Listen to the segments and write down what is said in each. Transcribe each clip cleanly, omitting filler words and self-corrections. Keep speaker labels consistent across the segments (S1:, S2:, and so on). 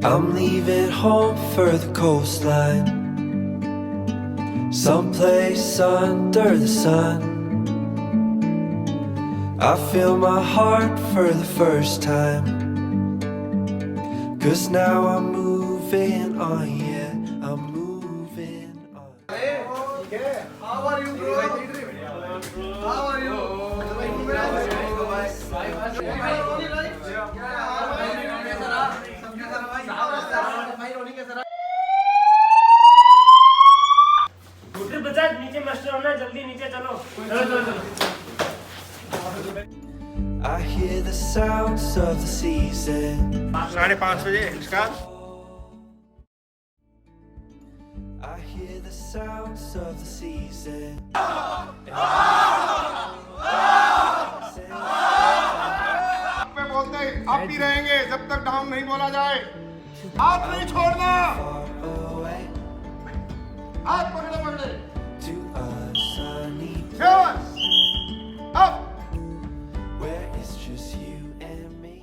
S1: I'm leaving home for the coastline, someplace under the sun. I feel my heart for the first time, 'cause now I'm moving on, yeah, I'm moving on.
S2: How are you, bro? How are you?
S3: नीचे master होना, जल्दी नीचे चलो, चलो चलो चलो।
S1: I hear the sounds of the season.
S4: 5:30 बजे इसका
S1: I hear the sounds of the season.
S4: पे बोलते हैं आप भी रहेंगे जब तक डाउन नहीं बोला जाए। हाथ नहीं छोड़ना,
S1: Far away
S4: हाथ पकड़े पकड़े।
S1: to a sunny
S4: Seven, up।
S1: where it's just you and me.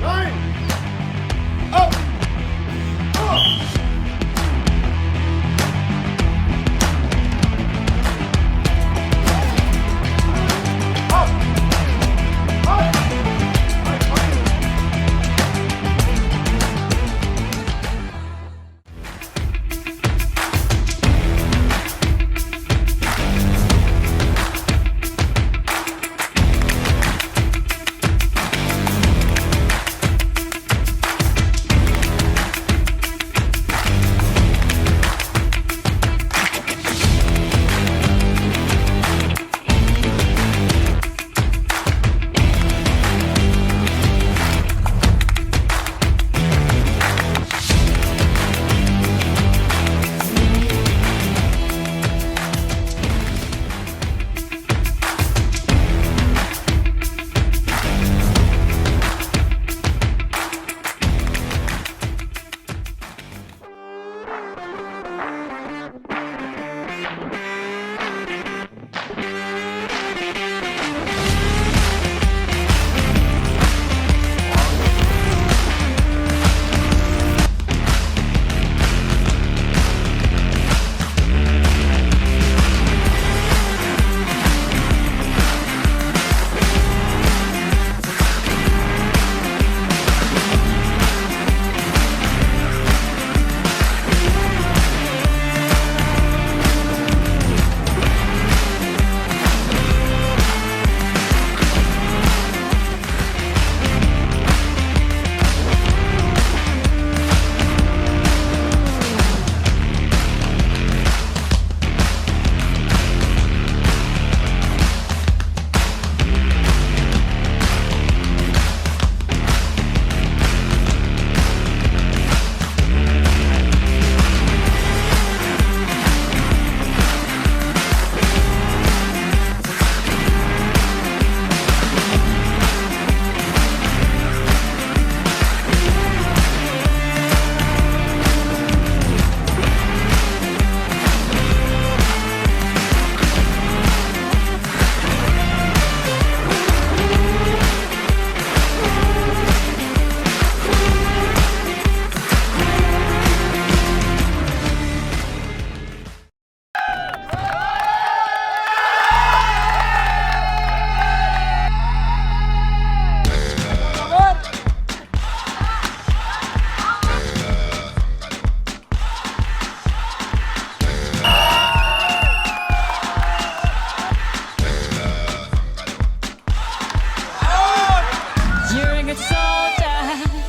S4: Nine, up, up।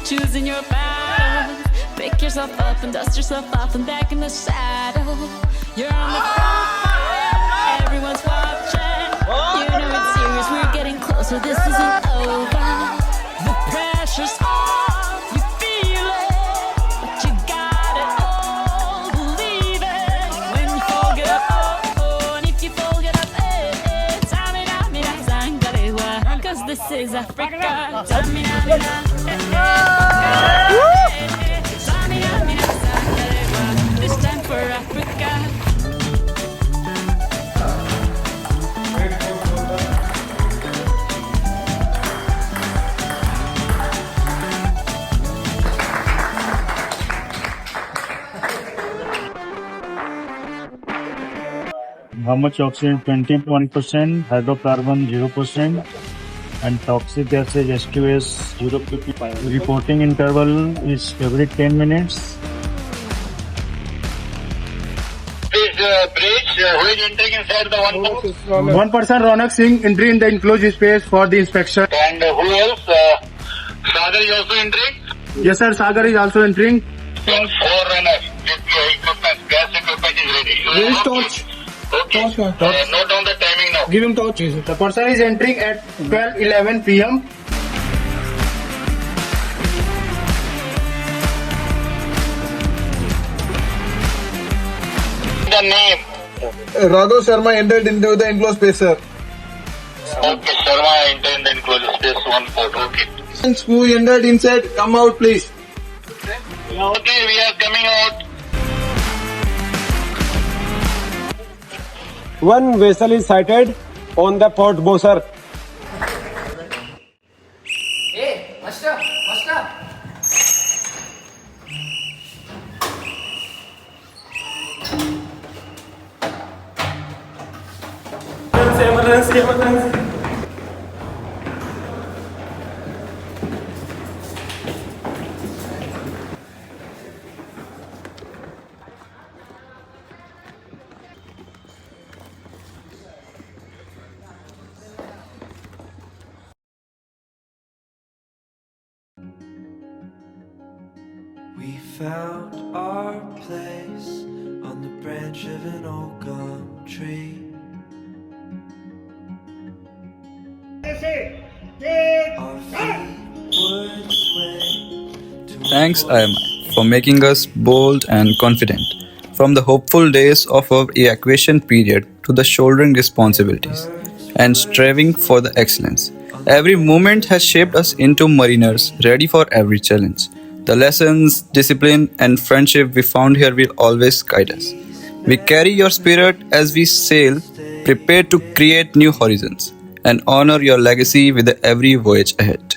S5: choosing your battle. Pick yourself up and dust yourself off and back in the saddle. You're on the front line, everyone's watching. You know it's serious, we're getting closer, this isn't over. The pressure's on, you feel it, but you got it all, believe it. When you fold it up, oh, and if you fold it up, Tamina, mina, zangarewa, 'cause this is Africa. Tamina, mina, Tamina, mina, zangarewa, this time for Africa.
S6: How much oxygen? 21%, hydrocarbon 0%, and toxic gases H2S 0.55. Reporting interval is every 10 minutes.
S7: Please bridge, who is entering inside the one box?
S4: One person, Ronak Singh, entry in the enclosed space for the inspection.
S7: And who else? Sagar is also entering.
S4: Yes, sir. Sagar is also entering.
S7: And 4 runners with equipment, gas equipment is ready.
S4: Where is torch?
S7: Okay.
S4: Torch.
S7: Note down the timing now.
S4: Give him torch. The person is entering at 12:11 p.m.
S7: The name.
S2: Raghav Sharma entered into the enclosed space, sir.
S7: Okay, Sharma enter in the enclosure space 14. Okay.
S2: Who entered inside, come out, please.
S7: Okay, we are coming out.
S8: One vessel is sighted on the port bow, sir.
S3: Emergency.
S1: We found our place on the branch of an old gum tree. Our feet would sway to
S9: Thanks, IMI, for making us bold and confident. From the hopeful days of our evacuation period to the shouldering responsibilities and striving for the excellence, every moment has shaped us into mariners ready for every challenge. The lessons, discipline, and friendship we found here will always guide us. We carry your spirit as we sail, prepared to create new horizons and honor your legacy with every voyage ahead.